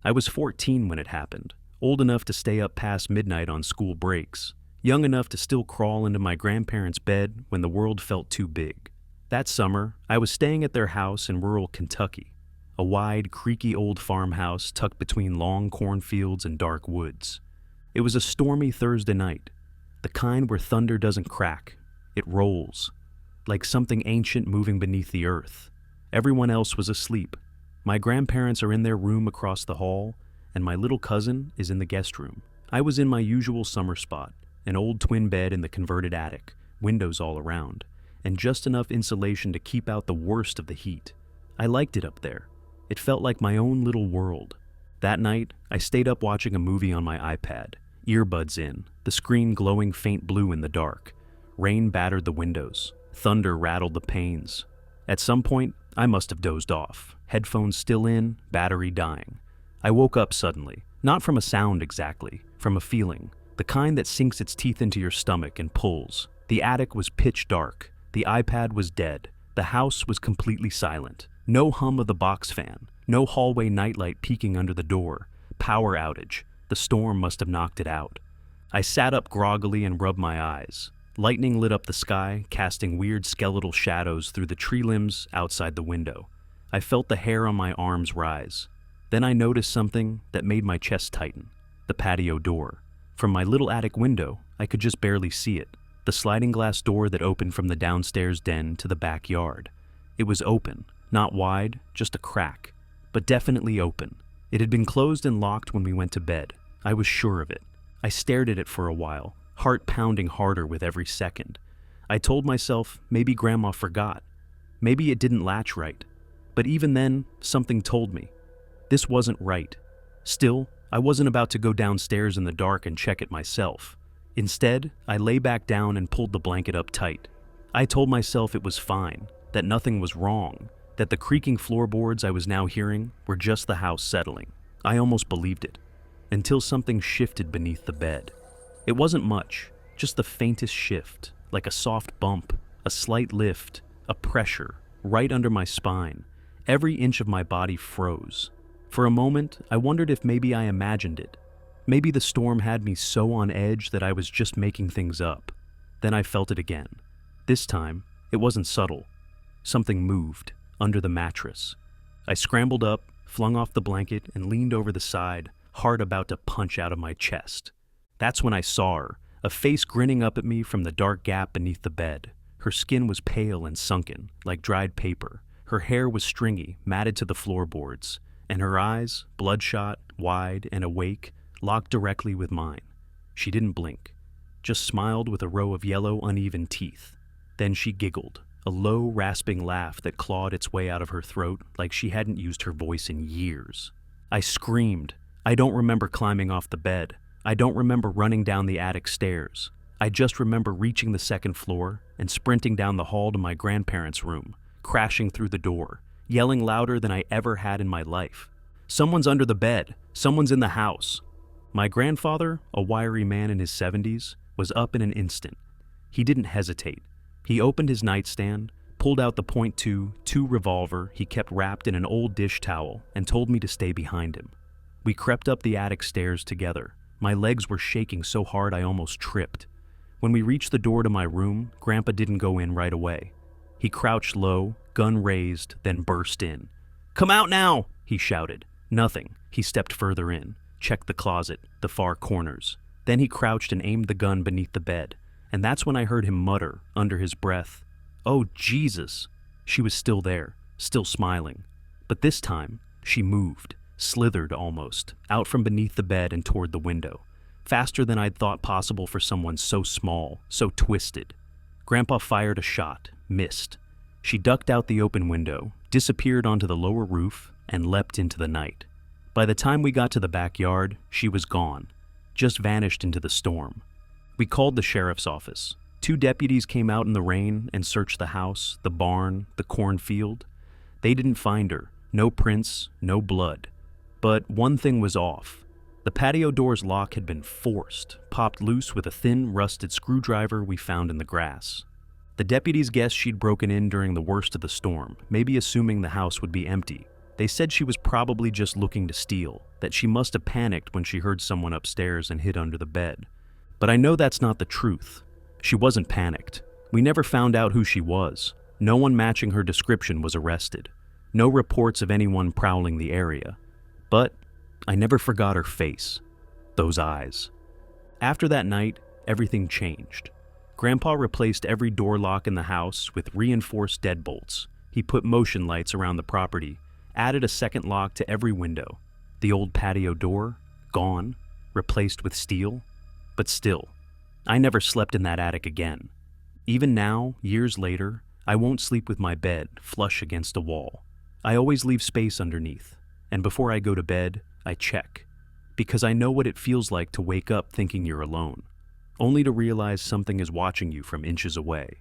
I was 14 when it happened, old enough to stay up past midnight on school breaks, young enough to still crawl into my grandparents' bed when the world felt too big. That summer, I was staying at their house in rural Kentucky, a wide, creaky old farmhouse tucked between long cornfields and dark woods. It was a stormy Thursday night, the kind where thunder doesn't crack, it rolls, like something ancient moving beneath the earth. Everyone else was asleep. My grandparents are in their room across the hall, and my little cousin is in the guest room. I was in my usual summer spot, an old twin bed in the converted attic, windows all around, and just enough insulation to keep out the worst of the heat. I liked it up there. It felt like my own little world. That night, I stayed up watching a movie on my iPad, earbuds in, the screen glowing faint blue in the dark. Rain battered the windows. Thunder rattled the panes. At some point, I must have dozed off, headphones still in, battery dying. I woke up suddenly, not from a sound exactly, from a feeling, the kind that sinks its teeth into your stomach and pulls. The attic was pitch dark. The iPad was dead. The house was completely silent. No hum of the box fan. No hallway nightlight peeking under the door. Power outage. The storm must have knocked it out. I sat up groggily and rubbed my eyes. Lightning lit up the sky, casting weird skeletal shadows through the tree limbs outside the window. I felt the hair on my arms rise. Then I noticed something that made my chest tighten. The patio door. From my little attic window, I could just barely see it. The sliding glass door that opened from the downstairs den to the backyard. It was open, not wide, just a crack, but definitely open. It had been closed and locked when we went to bed. I was sure of it. I stared at it for a while, heart pounding harder with every second. I told myself maybe Grandma forgot. Maybe it didn't latch right. But even then, something told me. This wasn't right. Still, I wasn't about to go downstairs in the dark and check it myself. Instead, I lay back down and pulled the blanket up tight. I told myself it was fine, that nothing was wrong, that the creaking floorboards I was now hearing were just the house settling. I almost believed it, until something shifted beneath the bed. It wasn't much, just the faintest shift, like a soft bump, a slight lift, a pressure, right under my spine. Every inch of my body froze. For a moment, I wondered if maybe I imagined it. Maybe the storm had me so on edge that I was just making things up. Then I felt it again. This time, it wasn't subtle. Something moved, under the mattress. I scrambled up, flung off the blanket, and leaned over the side, heart about to punch out of my chest. That's when I saw her, a face grinning up at me from the dark gap beneath the bed. Her skin was pale and sunken, like dried paper. Her hair was stringy, matted to the floorboards, and her eyes, bloodshot, wide, and awake, locked directly with mine. She didn't blink, just smiled with a row of yellow, uneven teeth. Then she giggled, a low, rasping laugh that clawed its way out of her throat like she hadn't used her voice in years. I screamed. I don't remember climbing off the bed. I don't remember running down the attic stairs. I just remember reaching the second floor and sprinting down the hall to my grandparents' room, crashing through the door, yelling louder than I ever had in my life. Someone's under the bed. Someone's in the house. My grandfather, a wiry man in his 70s, was up in an instant. He didn't hesitate. He opened his nightstand, pulled out the .22 revolver he kept wrapped in an old dish towel, and told me to stay behind him. We crept up the attic stairs together. My legs were shaking so hard I almost tripped. When we reached the door to my room, Grandpa didn't go in right away. He crouched low, gun raised, then burst in. "Come out now!" he shouted. Nothing. He stepped further in, checked the closet, the far corners. Then he crouched and aimed the gun beneath the bed. And that's when I heard him mutter, under his breath, "Oh, Jesus!" She was still there, still smiling. But this time, she moved, slithered almost, out from beneath the bed and toward the window, faster than I'd thought possible for someone so small, so twisted. Grandpa fired a shot, missed. She ducked out the open window, disappeared onto the lower roof, and leapt into the night. By the time we got to the backyard, she was gone, just vanished into the storm. We called the sheriff's office. 2 deputies came out in the rain and searched the house, the barn, the cornfield. They didn't find her. No prints, no blood. But one thing was off. The patio door's lock had been forced, popped loose with a thin, rusted screwdriver we found in the grass. The deputies guessed she'd broken in during the worst of the storm, maybe assuming the house would be empty. They said she was probably just looking to steal, that she must have panicked when she heard someone upstairs and hid under the bed. But I know that's not the truth. She wasn't panicked. We never found out who she was. No one matching her description was arrested. No reports of anyone prowling the area. But I never forgot her face. Those eyes. After that night, everything changed. Grandpa replaced every door lock in the house with reinforced deadbolts. He put motion lights around the property, added a second lock to every window. The old patio door, gone, replaced with steel. But still, I never slept in that attic again. Even now, years later, I won't sleep with my bed flush against a wall. I always leave space underneath, and before I go to bed, I check. Because I know what it feels like to wake up thinking you're alone, only to realize something is watching you from inches away.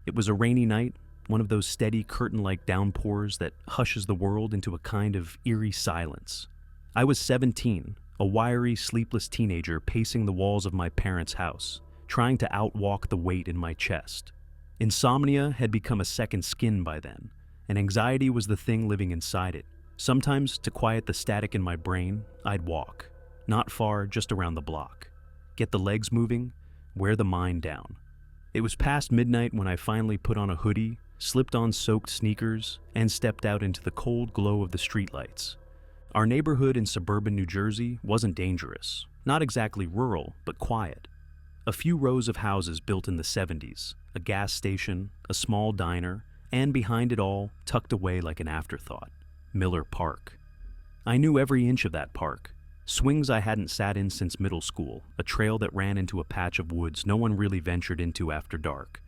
It was a rainy night, one of those steady curtain-like downpours that hushes the world into a kind of eerie silence. I was 17, a wiry, sleepless teenager pacing the walls of my parents' house, trying to outwalk the weight in my chest. Insomnia had become a second skin by then, and anxiety was the thing living inside it. Sometimes, to quiet the static in my brain, I'd walk. Not far, just around the block. Get the legs moving, wear the mind down. It was past midnight when I finally put on a hoodie, slipped on soaked sneakers, and stepped out into the cold glow of the streetlights. Our neighborhood in suburban New Jersey wasn't dangerous. Not exactly rural, but quiet. A few rows of houses built in the 70s, a gas station, a small diner, and behind it all, tucked away like an afterthought, Miller Park. I knew every inch of that park. Swings I hadn't sat in since middle school, a trail that ran into a patch of woods no one really ventured into after dark,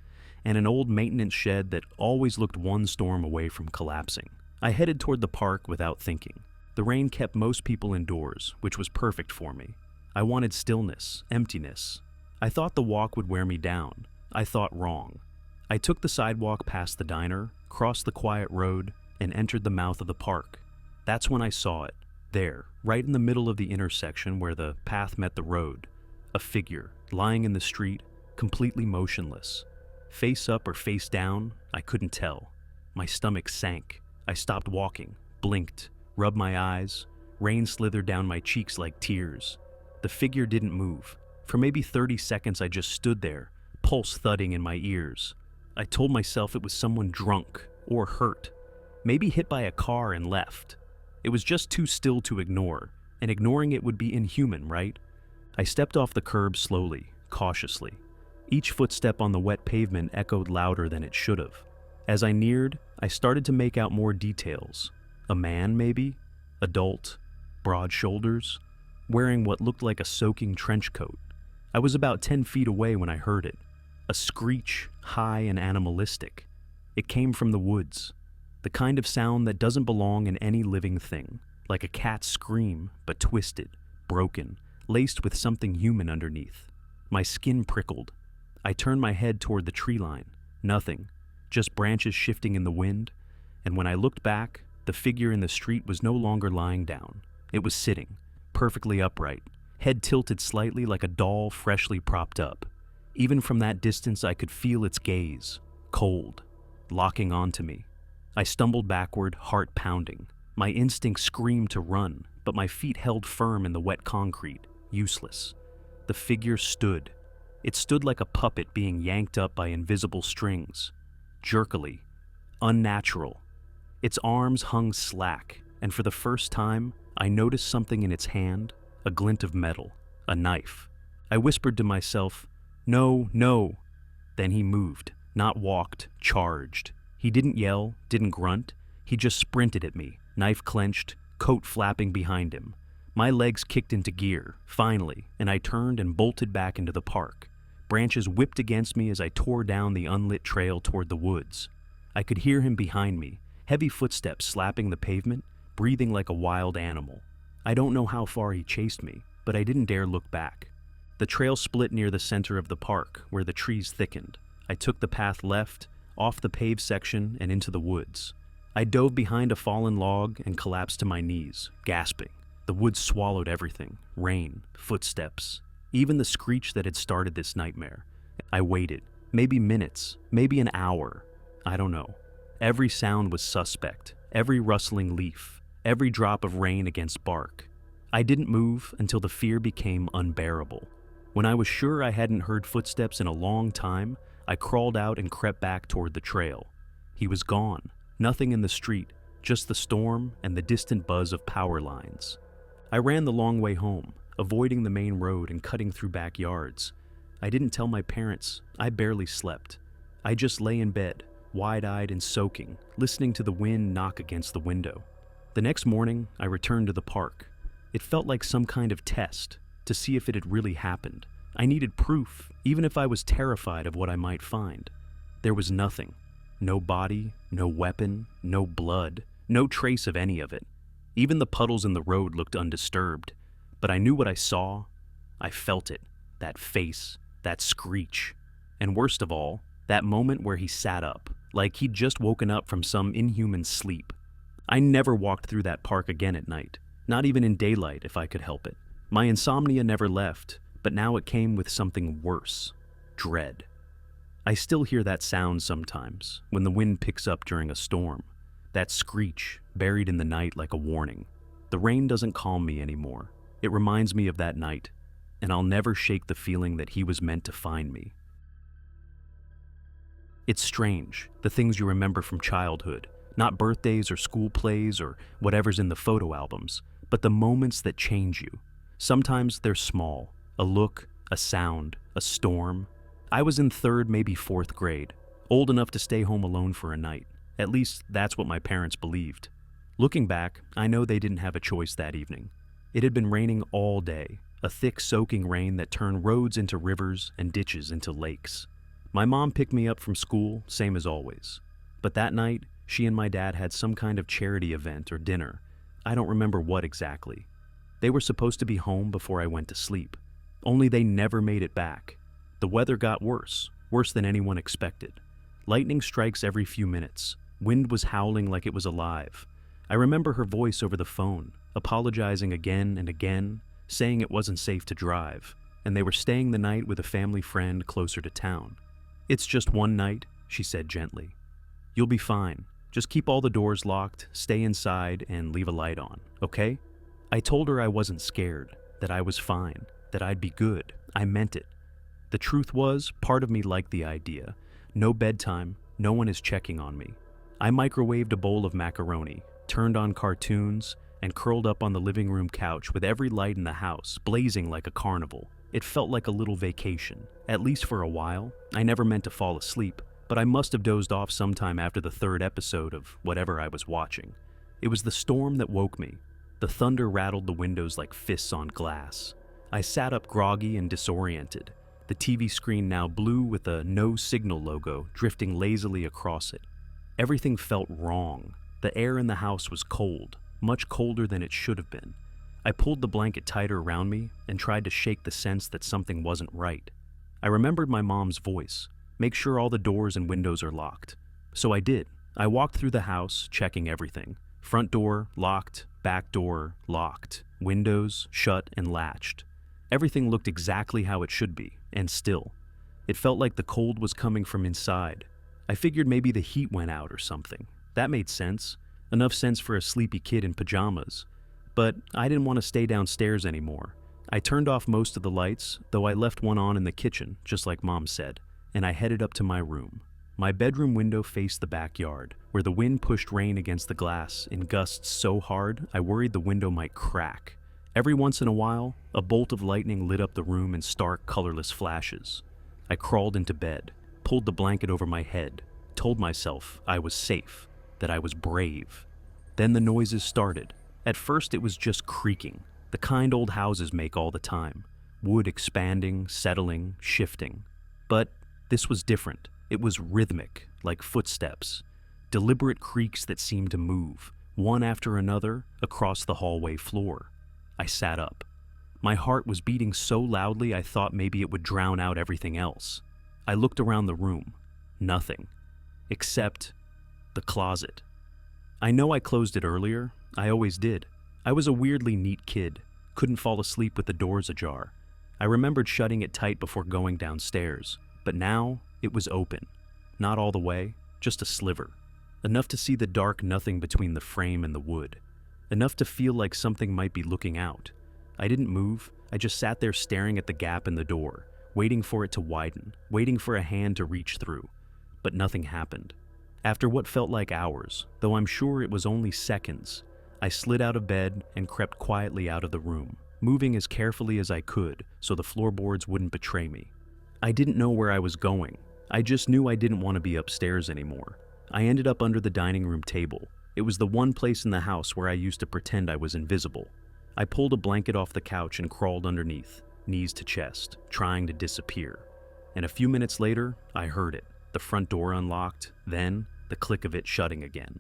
and an old maintenance shed that always looked one storm away from collapsing. I headed toward the park without thinking. The rain kept most people indoors, which was perfect for me. I wanted stillness, emptiness. I thought the walk would wear me down. I thought wrong. I took the sidewalk past the diner, crossed the quiet road, and entered the mouth of the park. That's when I saw it. There, right in the middle of the intersection where the path met the road. A figure, lying in the street, completely motionless. Face up or face down, I couldn't tell. My stomach sank. I stopped walking, blinked, rubbed my eyes. Rain slithered down my cheeks like tears. The figure didn't move. For maybe 30 seconds I just stood there, pulse thudding in my ears. I told myself it was someone drunk or hurt, maybe hit by a car and left. It was just too still to ignore, and ignoring it would be inhuman, right? I stepped off the curb slowly, cautiously. Each footstep on the wet pavement echoed louder than it should have. As I neared, I started to make out more details. A man, maybe? Adult, broad shoulders, wearing what looked like a soaking trench coat. I was about 10 feet away when I heard it. A screech, high and animalistic. It came from the woods. The kind of sound that doesn't belong in any living thing. Like a cat's scream, but twisted, broken, laced with something human underneath. My skin prickled. I turned my head toward the tree line. Nothing. Just branches shifting in the wind. And when I looked back, the figure in the street was no longer lying down. It was sitting, perfectly upright, head tilted slightly like a doll freshly propped up. Even from that distance I could feel its gaze, cold, locking onto me. I stumbled backward, heart pounding. My instinct screamed to run, but my feet held firm in the wet concrete, useless. The figure stood. It stood like a puppet being yanked up by invisible strings. Jerkily, unnatural. Its arms hung slack, and for the first time, I noticed something in its hand, a glint of metal, a knife. I whispered to myself, "No, no." Then he moved, not walked, charged. He didn't yell, didn't grunt. He just sprinted at me, knife clenched, coat flapping behind him. My legs kicked into gear, finally, and I turned and bolted back into the park. Branches whipped against me as I tore down the unlit trail toward the woods. I could hear him behind me, heavy footsteps slapping the pavement, breathing like a wild animal. I don't know how far he chased me, but I didn't dare look back. The trail split near the center of the park, where the trees thickened. I took the path left, off the paved section, and into the woods. I dove behind a fallen log and collapsed to my knees, gasping. The woods swallowed everything. Rain, footsteps, even the screech that had started this nightmare. I waited, maybe minutes, maybe an hour. I don't know. Every sound was suspect, every rustling leaf, every drop of rain against bark. I didn't move until the fear became unbearable. When I was sure I hadn't heard footsteps in a long time, I crawled out and crept back toward the trail. He was gone, nothing in the street, just the storm and the distant buzz of power lines. I ran the long way home, avoiding the main road and cutting through backyards. I didn't tell my parents. I barely slept. I just lay in bed, wide-eyed and soaking, listening to the wind knock against the window. The next morning, I returned to the park. It felt like some kind of test, to see if it had really happened. I needed proof, even if I was terrified of what I might find. There was nothing. No body, no weapon, no blood, no trace of any of it. Even the puddles in the road looked undisturbed. But I knew what I saw. I felt it. That face, that screech. And worst of all, that moment where he sat up, like he'd just woken up from some inhuman sleep. I never walked through that park again at night, not even in daylight if I could help it. My insomnia never left, but now it came with something worse: dread. I still hear that sound sometimes, when the wind picks up during a storm. That screech, buried in the night like a warning. The rain doesn't calm me anymore. It reminds me of that night, and I'll never shake the feeling that he was meant to find me. It's strange, the things you remember from childhood, not birthdays or school plays or whatever's in the photo albums, but the moments that change you. Sometimes they're small, a look, a sound, a storm. I was in 3rd, maybe 4th grade, old enough to stay home alone for a night. At least that's what my parents believed. Looking back, I know they didn't have a choice that evening. It had been raining all day, a thick soaking rain that turned roads into rivers and ditches into lakes. My mom picked me up from school, same as always. But that night, she and my dad had some kind of charity event or dinner. I don't remember what exactly. They were supposed to be home before I went to sleep. Only they never made it back. The weather got worse than anyone expected. Lightning strikes every few minutes. Wind was howling like it was alive. I remember her voice over the phone, apologizing again and again, saying it wasn't safe to drive, and they were staying the night with a family friend closer to town. "It's just one night," she said gently. "You'll be fine. Just keep all the doors locked, stay inside, and leave a light on, okay?" I told her I wasn't scared, that I was fine, that I'd be good. I meant it. The truth was, part of me liked the idea. No bedtime, no one is checking on me. I microwaved a bowl of macaroni, turned on cartoons, and curled up on the living room couch with every light in the house blazing like a carnival. It felt like a little vacation, at least for a while. I never meant to fall asleep, but I must have dozed off sometime after the 3rd episode of whatever I was watching. It was the storm that woke me. The thunder rattled the windows like fists on glass. I sat up groggy and disoriented, the TV screen now blue with a no signal logo drifting lazily across it. Everything felt wrong. The air in the house was cold, much colder than it should have been. I pulled the blanket tighter around me and tried to shake the sense that something wasn't right. I remembered my mom's voice: "Make sure all the doors and windows are locked." So I did. I walked through the house, checking everything. Front door, locked. Back door, locked. Windows, shut and latched. Everything looked exactly how it should be, and still. It felt like the cold was coming from inside. I figured maybe the heat went out or something. That made sense. Enough sense for a sleepy kid in pajamas. But I didn't want to stay downstairs anymore. I turned off most of the lights, though I left one on in the kitchen, just like Mom said, and I headed up to my room. My bedroom window faced the backyard, where the wind pushed rain against the glass in gusts so hard I worried the window might crack. Every once in a while, a bolt of lightning lit up the room in stark, colorless flashes. I crawled into bed, pulled the blanket over my head, told myself I was safe, that I was brave. Then the noises started. At first it was just creaking, the kind old houses make all the time. Wood expanding, settling, shifting. But this was different. It was rhythmic, like footsteps. Deliberate creaks that seemed to move, one after another, across the hallway floor. I sat up. My heart was beating so loudly I thought maybe it would drown out everything else. I looked around the room. Nothing. Except the closet. I know I closed it earlier. I always did. I was a weirdly neat kid. Couldn't fall asleep with the doors ajar. I remembered shutting it tight before going downstairs. But now, it was open. Not all the way, just a sliver. enough to see the dark nothing between the frame and the wood, enough to feel like something might be looking out. I didn't move, I just sat there staring at the gap in the door, waiting for it to widen, waiting for a hand to reach through. But nothing happened. After what felt like hours, though I'm sure it was only seconds, I slid out of bed and crept quietly out of the room, moving as carefully as I could so the floorboards wouldn't betray me. I didn't know where I was going. I just knew I didn't want to be upstairs anymore. I ended up under the dining room table. It was the one place in the house where I used to pretend I was invisible. I pulled a blanket off the couch and crawled underneath, knees to chest, trying to disappear. And a few minutes later, I heard it. The front door unlocked, then the click of it shutting again,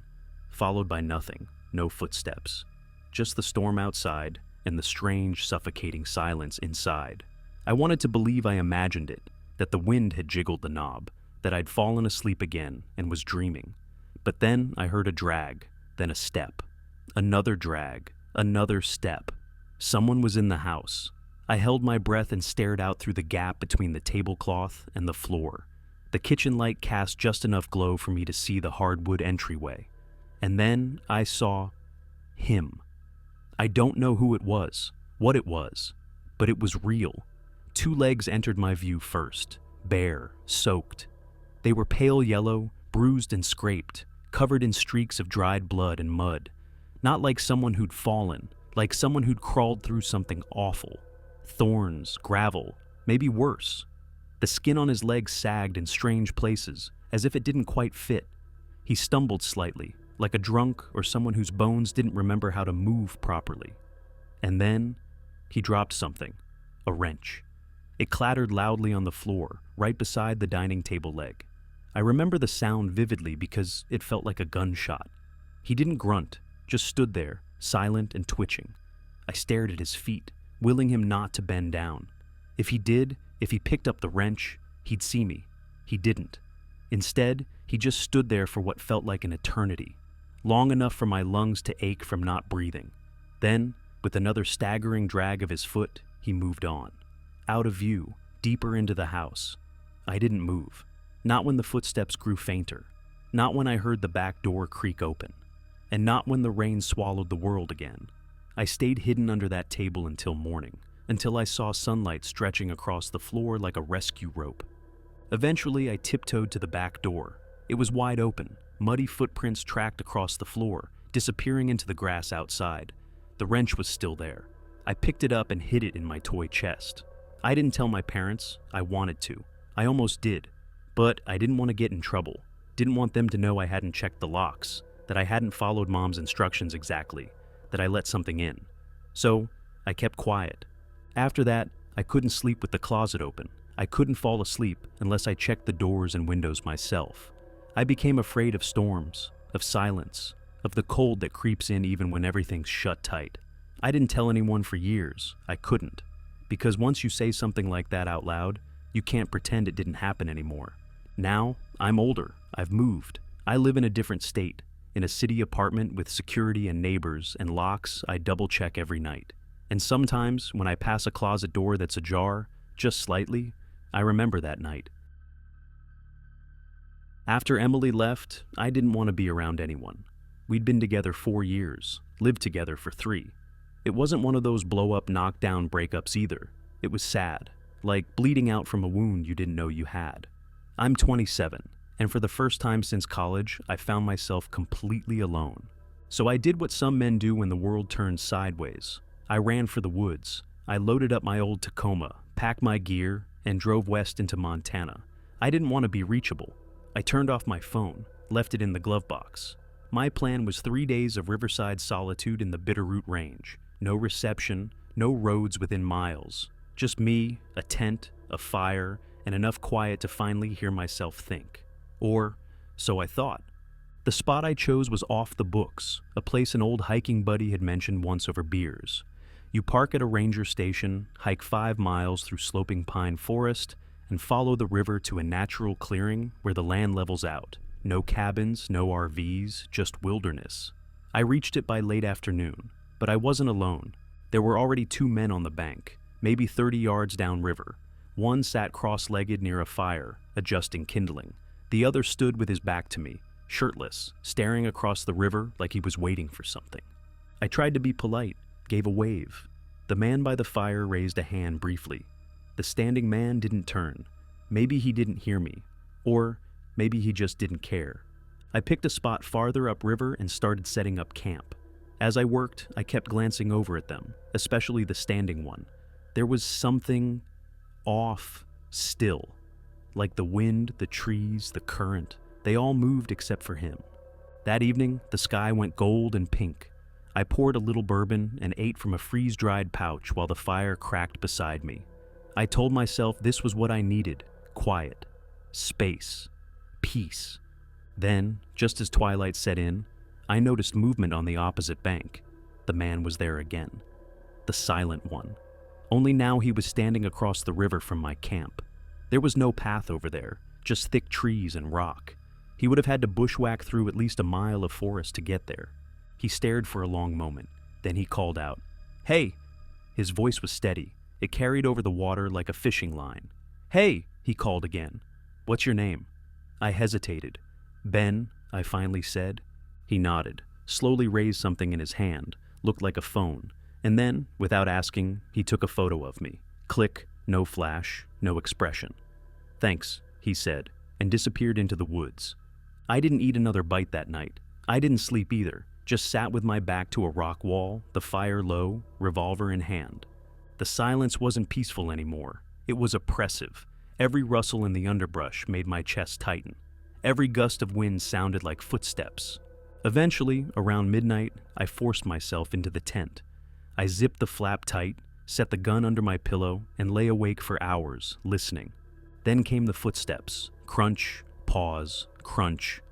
followed by nothing, no footsteps, just the storm outside and the strange, suffocating silence inside. I wanted to believe I imagined it, that the wind had jiggled the knob, that I'd fallen asleep again and was dreaming. But then I heard a drag, then a step, another drag, another step. Someone was in the house. I held my breath and stared out through the gap between the tablecloth and the floor. The kitchen light cast just enough glow for me to see the hardwood entryway. And then I saw him. I don't know who it was, what it was, but it was real. 2 legs entered my view first, bare, soaked. They were pale yellow, bruised and scraped, covered in streaks of dried blood and mud. Not like someone who'd fallen, like someone who'd crawled through something awful. Thorns, gravel, maybe worse. The skin on his legs sagged in strange places, as if it didn't quite fit. He stumbled slightly, like a drunk or someone whose bones didn't remember how to move properly. And then he dropped something, a wrench. It clattered loudly on the floor, right beside the dining table leg. I remember the sound vividly because it felt like a gunshot. He didn't grunt, just stood there, silent and twitching. I stared at his feet, willing him not to bend down. If he did, if he picked up the wrench, he'd see me. He didn't. Instead, he just stood there for what felt like an eternity, long enough for my lungs to ache from not breathing. Then, with another staggering drag of his foot, he moved on. Out of view, deeper into the house. I didn't move. Not when the footsteps grew fainter. Not when I heard the back door creak open. And not when the rain swallowed the world again. I stayed hidden under that table until morning, until I saw sunlight stretching across the floor like a rescue rope. Eventually, I tiptoed to the back door. It was wide open. Muddy footprints tracked across the floor, disappearing into the grass outside. The wrench was still there. I picked it up and hid it in my toy chest. I didn't tell my parents. I wanted to. I almost did. But I didn't want to get in trouble. Didn't want them to know I hadn't checked the locks, that I hadn't followed Mom's instructions exactly, that I let something in. So, I kept quiet. After that, I couldn't sleep with the closet open. I couldn't fall asleep unless I checked the doors and windows myself. I became afraid of storms, of silence, of the cold that creeps in even when everything's shut tight. I didn't tell anyone for years. I couldn't. Because once you say something like that out loud, you can't pretend it didn't happen anymore. Now, I'm older. I've moved. I live in a different state, in a city apartment with security and neighbors and locks I double-check every night. And sometimes, when I pass a closet door that's ajar, just slightly, I remember that night. After Emily left, I didn't want to be around anyone. We'd been together 4 years, lived together for 3. It wasn't one of those blow-up, knock-down breakups either. It was sad, like bleeding out from a wound you didn't know you had. I'm 27, and for the first time since college, I found myself completely alone. So I did what some men do when the world turns sideways. I ran for the woods. I loaded up my old Tacoma, packed my gear, and drove west into Montana. I didn't want to be reachable. I turned off my phone, left it in the glove box. My plan was 3 days of riverside solitude in the Bitterroot Range. No reception, no roads within miles. Just me, a tent, a fire, and enough quiet to finally hear myself think. Or, so I thought. The spot I chose was off the books, a place an old hiking buddy had mentioned once over beers. You park at a ranger station, hike 5 miles through sloping pine forest, and follow the river to a natural clearing where the land levels out. No cabins, no RVs, just wilderness. I reached it by late afternoon, but I wasn't alone. There were already 2 men on the bank, maybe 30 yards downriver. One sat cross-legged near a fire, adjusting kindling. The other stood with his back to me, shirtless, staring across the river like he was waiting for something. I tried to be polite, gave a wave. The man by the fire raised a hand briefly. The standing man didn't turn. Maybe he didn't hear me, or maybe he just didn't care. I picked a spot farther upriver and started setting up camp. As I worked, I kept glancing over at them, especially the standing one. There was something off still. Like the wind, the trees, the current, they all moved except for him. That evening, the sky went gold and pink. I poured a little bourbon and ate from a freeze-dried pouch while the fire cracked beside me. I told myself this was what I needed: quiet, space, peace. Then, just as twilight set in, I noticed movement on the opposite bank. The man was there again. The silent one. Only now he was standing across the river from my camp. There was no path over there, just thick trees and rock. He would have had to bushwhack through at least a mile of forest to get there. He stared for a long moment. Then he called out, "Hey!" His voice was steady. It carried over the water like a fishing line. "Hey!" he called again. "What's your name?" I hesitated. "Ben," I finally said. He nodded, slowly raised something in his hand, looked like a phone, and then, without asking, he took a photo of me. Click, no flash, no expression. "Thanks," he said, and disappeared into the woods. I didn't eat another bite that night. I didn't sleep either, just sat with my back to a rock wall, the fire low, revolver in hand. The silence wasn't peaceful anymore. It was oppressive. Every rustle in the underbrush made my chest tighten. Every gust of wind sounded like footsteps. Eventually, around midnight, I forced myself into the tent. I zipped the flap tight, set the gun under my pillow, and lay awake for hours, listening. Then came the footsteps. Crunch, pause, crunch.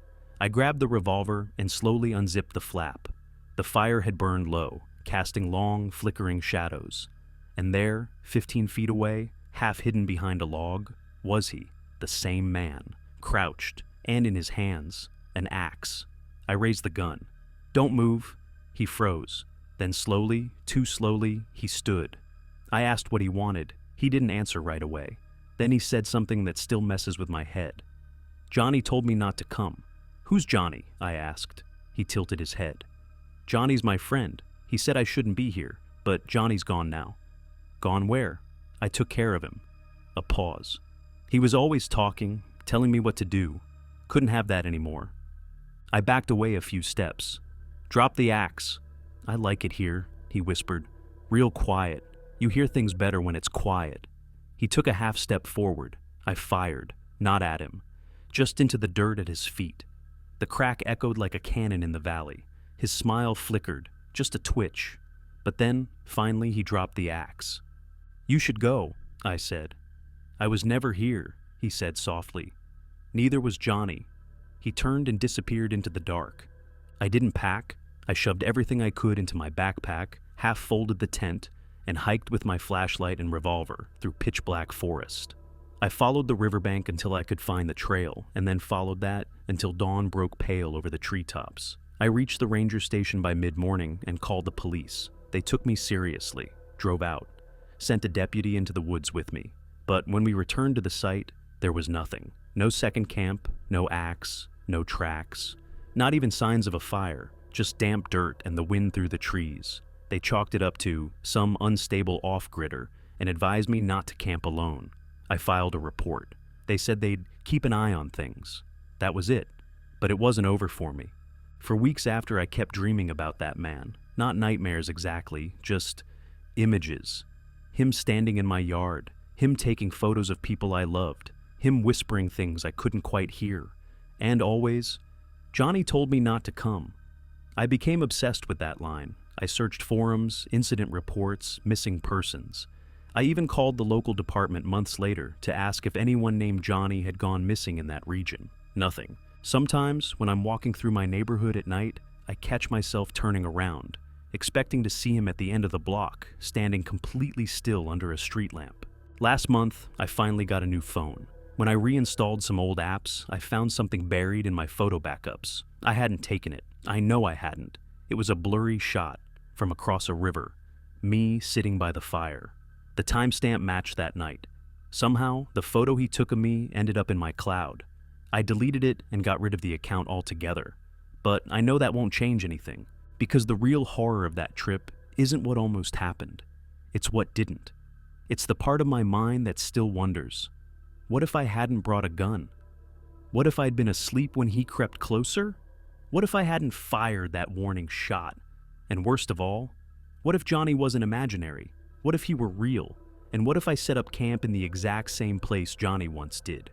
I grabbed the revolver and slowly unzipped the flap. The fire had burned low, casting long, flickering shadows. And there, 15 feet away, half hidden behind a log, was he, the same man, crouched, and in his hands, an axe. I raised the gun. "Don't move." He froze. Then slowly, too slowly, he stood. I asked what he wanted. He didn't answer right away. Then he said something that still messes with my head. "Johnny told me not to come." "Who's Johnny?" I asked. He tilted his head. "Johnny's my friend. He said I shouldn't be here, but Johnny's gone now." "Gone where?" "I took care of him." A pause. He was always talking, telling me what to do. Couldn't have that anymore. I backed away a few steps. "Drop the axe." "I like it here," he whispered. "Real quiet. You hear things better when it's quiet." He took a half step forward. I fired, not at him, just into the dirt at his feet. The crack echoed like a cannon in the valley. His smile flickered, just a twitch. But then, finally, he dropped the axe. "You should go," I said. "I was never here," he said softly. "Neither was Johnny." He turned and disappeared into the dark. I didn't pack. I shoved everything I could into my backpack, half-folded the tent, and hiked with my flashlight and revolver through pitch-black forest. I followed the riverbank until I could find the trail, and then followed that until dawn broke pale over the treetops. I reached the ranger station by mid-morning and called the police. They took me seriously, drove out, sent a deputy into the woods with me. But when we returned to the site, there was nothing. No second camp, no axe, no tracks, not even signs of a fire, just damp dirt and the wind through the trees. They chalked it up to some unstable off-gridder and advised me not to camp alone. I filed a report. They said they'd keep an eye on things. That was it. But it wasn't over for me. For weeks after, I kept dreaming about that man. Not nightmares exactly, just images. Him standing in my yard, him taking photos of people I loved, him whispering things I couldn't quite hear. And always, "Johnny told me not to come." I became obsessed with that line. I searched forums, incident reports, missing persons. I even called the local department months later to ask if anyone named Johnny had gone missing in that region. Nothing. Sometimes, when I'm walking through my neighborhood at night, I catch myself turning around, expecting to see him at the end of the block, standing completely still under a street lamp. Last month, I finally got a new phone. When I reinstalled some old apps, I found something buried in my photo backups. I hadn't taken it. I know I hadn't. It was a blurry shot from across a river. Me sitting by the fire. The timestamp matched that night. Somehow, the photo he took of me ended up in my cloud. I deleted it and got rid of the account altogether. But I know that won't change anything, because the real horror of that trip isn't what almost happened. It's what didn't. It's the part of my mind that still wonders, what if I hadn't brought a gun? What if I'd been asleep when he crept closer? What if I hadn't fired that warning shot? And worst of all, what if Johnny wasn't imaginary? What if he were real? And what if I set up camp in the exact same place Johnny once did?